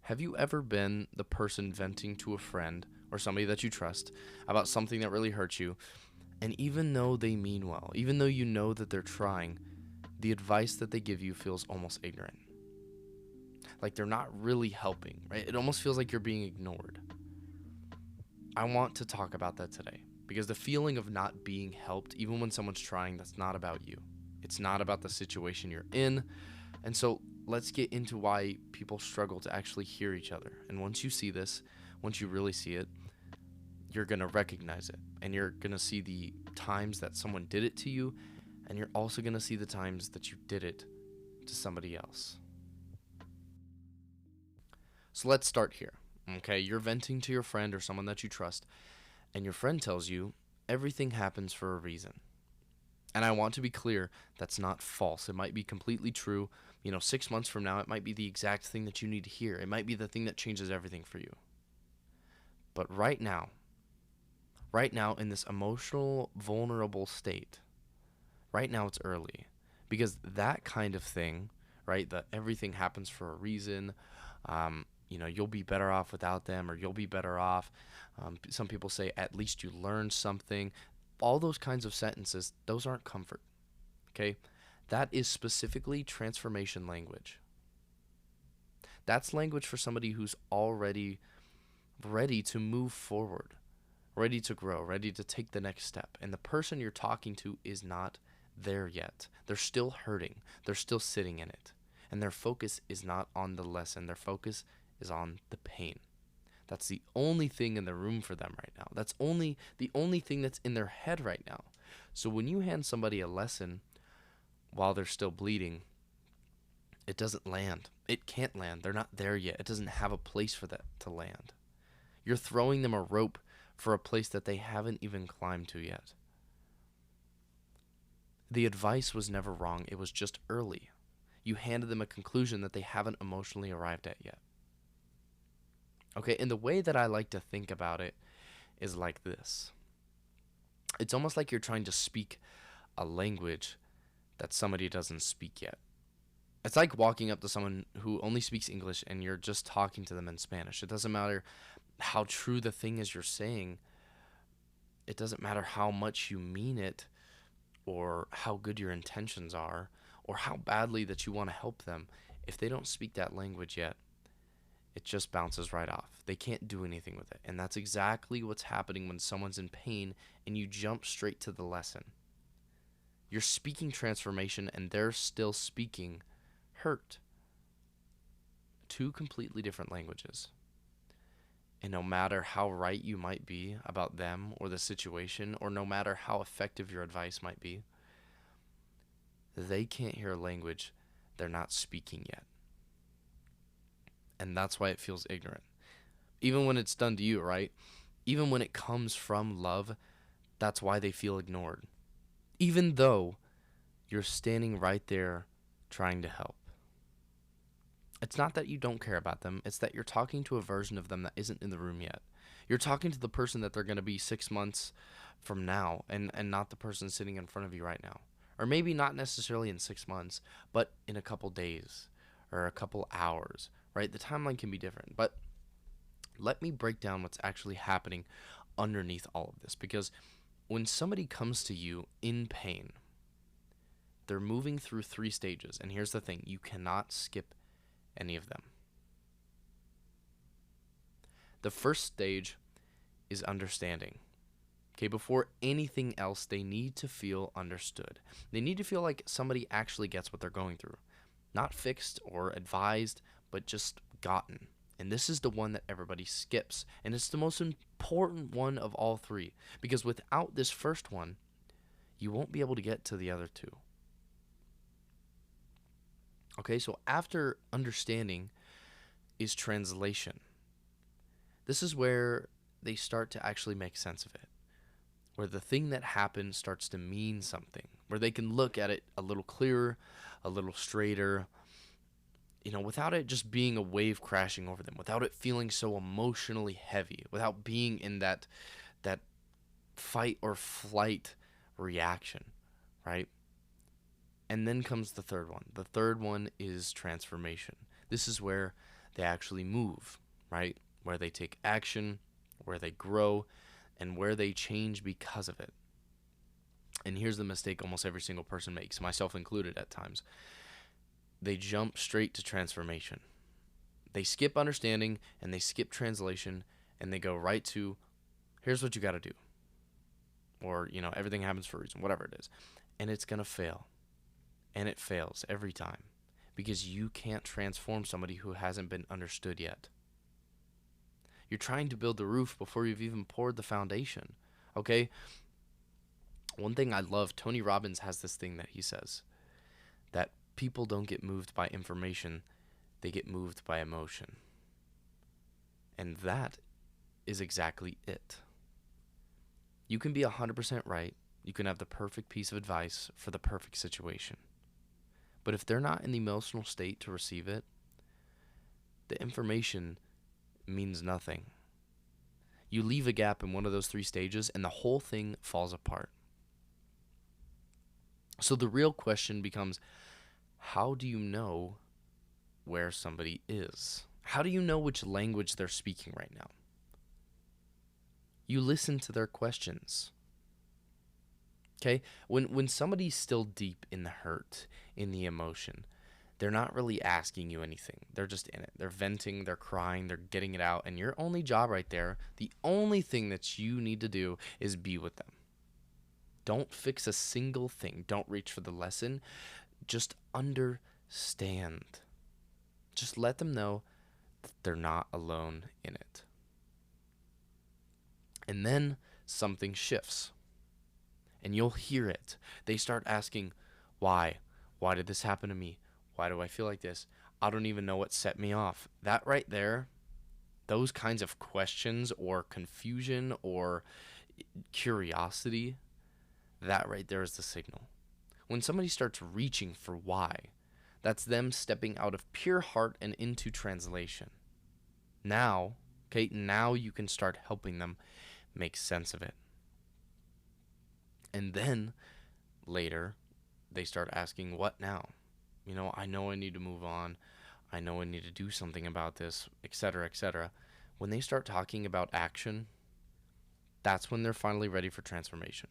Have you ever been the person venting to a friend or somebody that you trust about something that really hurts you, and even though they mean well, even though you know that they're trying, the advice that they give you feels almost ignorant? Like they're not really helping, right? It almost feels like you're being ignored. I want to talk about that today because the feeling of not being helped, even when someone's trying, that's not about you. It's not about the situation you're in. And so let's get into why people struggle to actually hear each other. And once you see this, once you really see it, you're going to recognize it. And you're going to see the times that someone did it to you. And you're also going to see the times that you did it to somebody else. So let's start here. Okay, you're venting to your friend or someone that you trust, and your friend tells you everything happens for a reason. And I want to be clear, that's not false. It might be completely true. 6 months from now, it might be the exact thing that you need to hear. It might be the thing that changes everything for you. But right now in this emotional, vulnerable state, right now it's early. Because that kind of thing, right, that everything happens for a reason, you'll be better off without them, or you'll be better off. Some people say, at least you learned something. All those kinds of sentences, those aren't comfort, okay? That is specifically transformation language. That's language for somebody who's already ready to move forward, ready to grow, ready to take the next step. And the person you're talking to is not there yet. They're still hurting. They're still sitting in it. And their focus is not on the lesson. Their focus is on the pain. That's the only thing in the room for them right now. That's the only thing that's in their head right now. So when you hand somebody a lesson while they're still bleeding, it doesn't land. It can't land. They're not there yet. It doesn't have a place for that to land. You're throwing them a rope for a place that they haven't even climbed to yet. The advice was never wrong. It was just early. You handed them a conclusion that they haven't emotionally arrived at yet. Okay, and the way that I like to think about it is like this. It's almost like you're trying to speak a language that somebody doesn't speak yet. It's like walking up to someone who only speaks English and you're just talking to them in Spanish. It doesn't matter how true the thing is you're saying. It doesn't matter how much you mean it or how good your intentions are or how badly that you want to help them. If they don't speak that language yet, it just bounces right off. They can't do anything with it. And that's exactly what's happening when someone's in pain and you jump straight to the lesson. You're speaking transformation and they're still speaking hurt. Two completely different languages. And no matter how right you might be about them or the situation, or no matter how effective your advice might be, they can't hear a language they're not speaking yet. And that's why it feels ignorant. Even when it's done to you, right? Even when it comes from love, that's why they feel ignored. Even though you're standing right there trying to help. It's not that you don't care about them, it's that you're talking to a version of them that isn't in the room yet. You're talking to the person that they're going to be 6 months from now, and not the person sitting in front of you right now. Or maybe not necessarily in 6 months, but in a couple days or a couple hours, right? The timeline can be different. But let me break down what's actually happening underneath all of this. Because when somebody comes to you in pain, they're moving through 3 stages. And here's the thing, you cannot skip any of them. The first stage is understanding. Okay, before anything else, they need to feel understood. They need to feel like somebody actually gets what they're going through. Not fixed or advised, but just gotten. And this is the one that everybody skips. And it's the most important one of all 3. Because without this first one, you won't be able to get to the other 2. Okay, so after understanding is translation. This is where they start to actually make sense of it. Where the thing that happened starts to mean something. Where they can look at it a little clearer, a little straighter, without it just being a wave crashing over them, without it feeling so emotionally heavy, without being in that fight or flight reaction, right? And then comes the third one. The third one is transformation. This is where they actually move, right? Where they take action, where they grow, and where they change because of it. And here's the mistake almost every single person makes, myself included at times. They jump straight to transformation. They skip understanding and they skip translation and they go right to, here's what you got to do. Or, everything happens for a reason, whatever it is. And it's going to fail. And it fails every time because you can't transform somebody who hasn't been understood yet. You're trying to build the roof before you've even poured the foundation. Okay? One thing I love, Tony Robbins has this thing that he says, that people don't get moved by information, they get moved by emotion. And that is exactly it. You can be 100% right. You can have the perfect piece of advice for the perfect situation. But if they're not in the emotional state to receive it, the information means nothing. You leave a gap in one of those 3 stages and the whole thing falls apart. So the real question becomes, how do you know where somebody is? How do you know which language they're speaking right now? You listen to their questions. Okay? When somebody's still deep in the hurt, in the emotion, they're not really asking you anything. They're just in it. They're venting, they're crying, they're getting it out. And your only job right there, the only thing that you need to do is be with them. Don't fix a single thing. Don't reach for the lesson. Just understand. Just let them know that they're not alone in it. And then something shifts. And you'll hear it. They start asking, why? Why did this happen to me? Why do I feel like this? I don't even know what set me off. That right there, those kinds of questions or confusion or curiosity, that right there is the signal. When somebody starts reaching for why, that's them stepping out of pure heart and into translation. Now you can start helping them make sense of it. And then later, they start asking, what now? I know I need to move on. I know I need to do something about this, etc., etc. When they start talking about action, that's when they're finally ready for transformation.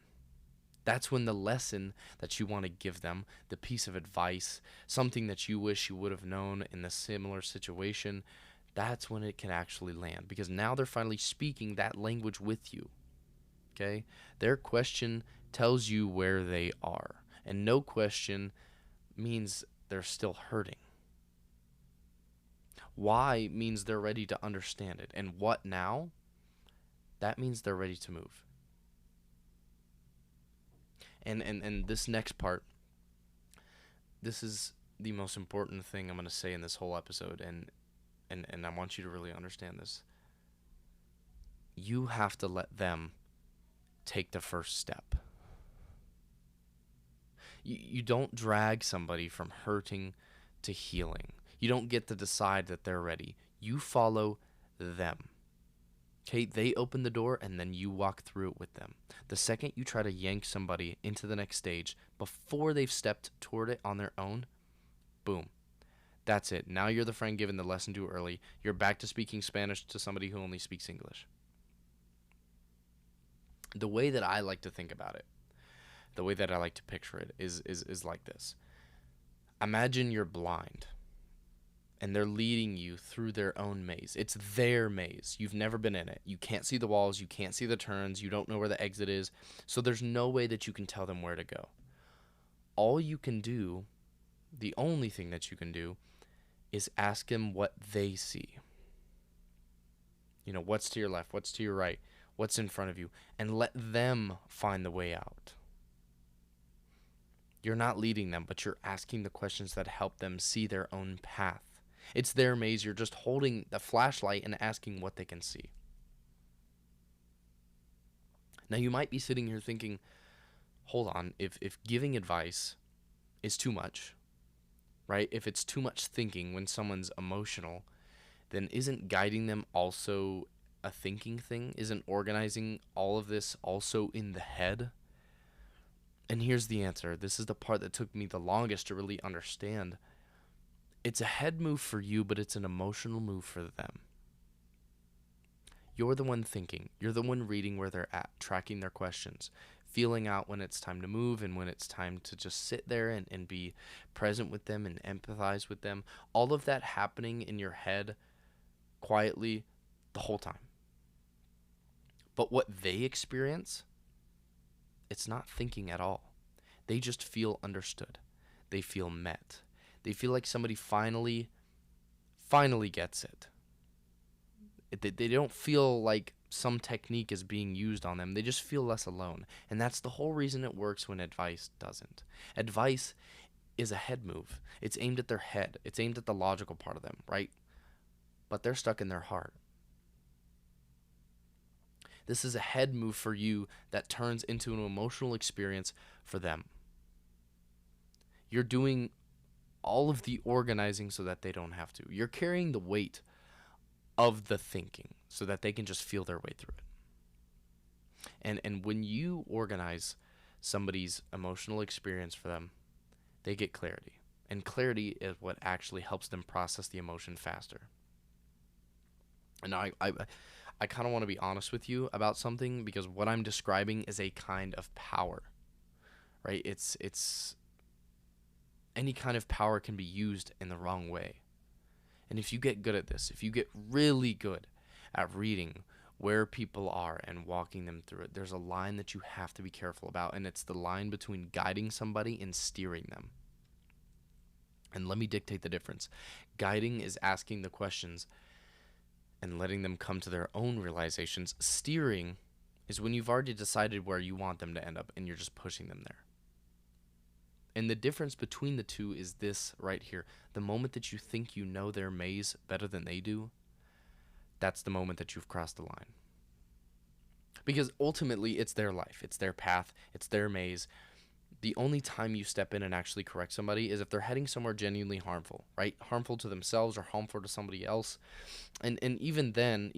That's when the lesson that you want to give them, the piece of advice, something that you wish you would have known in a similar situation, that's when it can actually land. Because now they're finally speaking that language with you. Okay? Their question tells you where they are. And no question means they're still hurting. Why means they're ready to understand it. And what now? That means they're ready to move. And this next part, this is the most important thing I'm going to say in this whole episode, and I want you to really understand this. You have to let them take the first step. You don't drag somebody from hurting to healing. You don't get to decide that they're ready. You follow them. Okay, they open the door and then you walk through it with them. The second you try to yank somebody into the next stage before they've stepped toward it on their own, boom. That's it. Now you're the friend given the lesson too early. You're back to speaking Spanish to somebody who only speaks English. The way that I like to think about it, the way that I like to picture it is like this. Imagine you're blind. And they're leading you through their own maze. It's their maze. You've never been in it. You can't see the walls. You can't see the turns. You don't know where the exit is. So there's no way that you can tell them where to go. All you can do, the only thing that you can do, is ask them what they see. What's to your left? What's to your right? What's in front of you? And let them find the way out. You're not leading them, but you're asking the questions that help them see their own path. It's their maze. You're just holding the flashlight and asking what they can see. Now, you might be sitting here thinking, hold on, if giving advice is too much, right? If it's too much thinking when someone's emotional, then isn't guiding them also a thinking thing? Isn't organizing all of this also in the head? And here's the answer. This is the part that took me the longest to really understand. It's a head move for you, but it's an emotional move for them. You're the one thinking. You're the one reading where they're at, tracking their questions, feeling out when it's time to move and when it's time to just sit there and be present with them and empathize with them. All of that happening in your head quietly the whole time. But what they experience, it's not thinking at all. They just feel understood. They feel met. They feel like somebody finally gets it. They don't feel like some technique is being used on them. They just feel less alone. And that's the whole reason it works when advice doesn't. Advice is a head move. It's aimed at their head. It's aimed at the logical part of them, right? But they're stuck in their heart. This is a head move for you that turns into an emotional experience for them. You're doing all of the organizing so that they don't have to. You're carrying the weight of the thinking so that they can just feel their way through it. And when you organize somebody's emotional experience for them, they get clarity. And clarity is what actually helps them process the emotion faster. And now I kind of want to be honest with you about something, because what I'm describing is a kind of power, right? It's any kind of power can be used in the wrong way. And if you get good at this, if you get really good at reading where people are and walking them through it, there's a line that you have to be careful about, and it's the line between guiding somebody and steering them. And let me dictate the difference. Guiding is asking the questions and letting them come to their own realizations. Steering is when you've already decided where you want them to end up and you're just pushing them there. And the difference between the two is this right here. The moment that you think you know their maze better than they do, that's the moment that you've crossed the line. Because ultimately, it's their life. It's their path. It's their maze. The only time you step in and actually correct somebody is if they're heading somewhere genuinely harmful, right? Harmful to themselves or harmful to somebody else. And even then,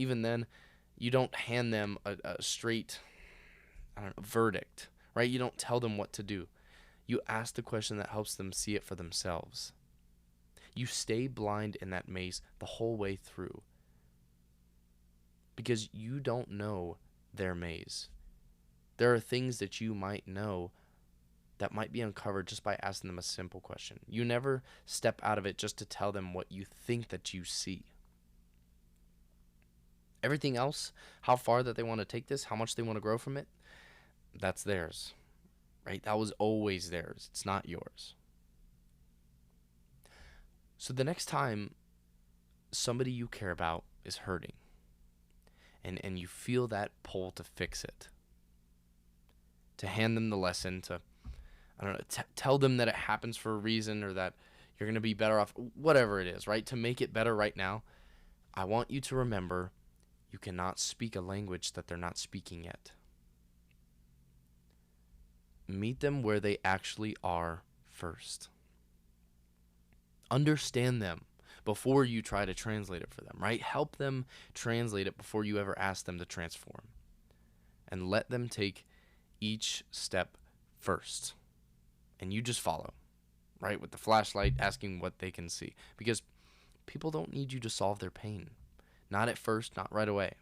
you don't hand them a straight, verdict, right? You don't tell them what to do. You ask the question that helps them see it for themselves. You stay blind in that maze the whole way through, because you don't know their maze. There are things that you might know that might be uncovered just by asking them a simple question. You never step out of it just to tell them what you think that you see. Everything else, how far that they want to take this, how much they want to grow from it, that's theirs, right? That was always theirs. It's not yours. So the next time somebody you care about is hurting, and you feel that pull to fix it, to hand them the lesson, to tell them that it happens for a reason, or that you're going to be better off, whatever it is, right? To make it better right now, I want you to remember you cannot speak a language that they're not speaking yet. Meet them where they actually are first. Understand them before you try to translate it for them, right? Help them translate it before you ever ask them to transform. And let them take each step first. And you just follow, right? With the flashlight, asking what they can see. Because people don't need you to solve their pain. Not at first, not right away.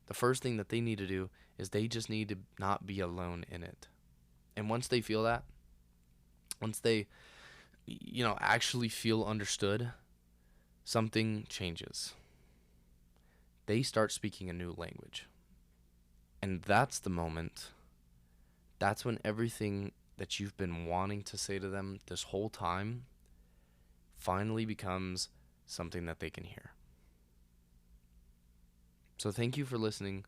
The first thing that they need to do is they just need to not be alone in it. And once they feel that, once they, actually feel understood, something changes. They start speaking a new language. And that's the moment. That's when everything that you've been wanting to say to them this whole time finally becomes something that they can hear. So thank you for listening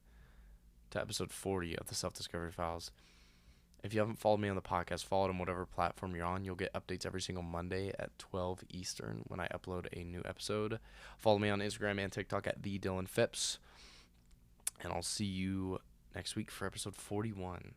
to episode 40 of the Self-Discovery Files. If you haven't followed me on the podcast, follow it on whatever platform you're on. You'll get updates every single Monday at 12 Eastern when I upload a new episode. Follow me on Instagram and TikTok at TheDylanPhipps. And I'll see you next week for episode 41.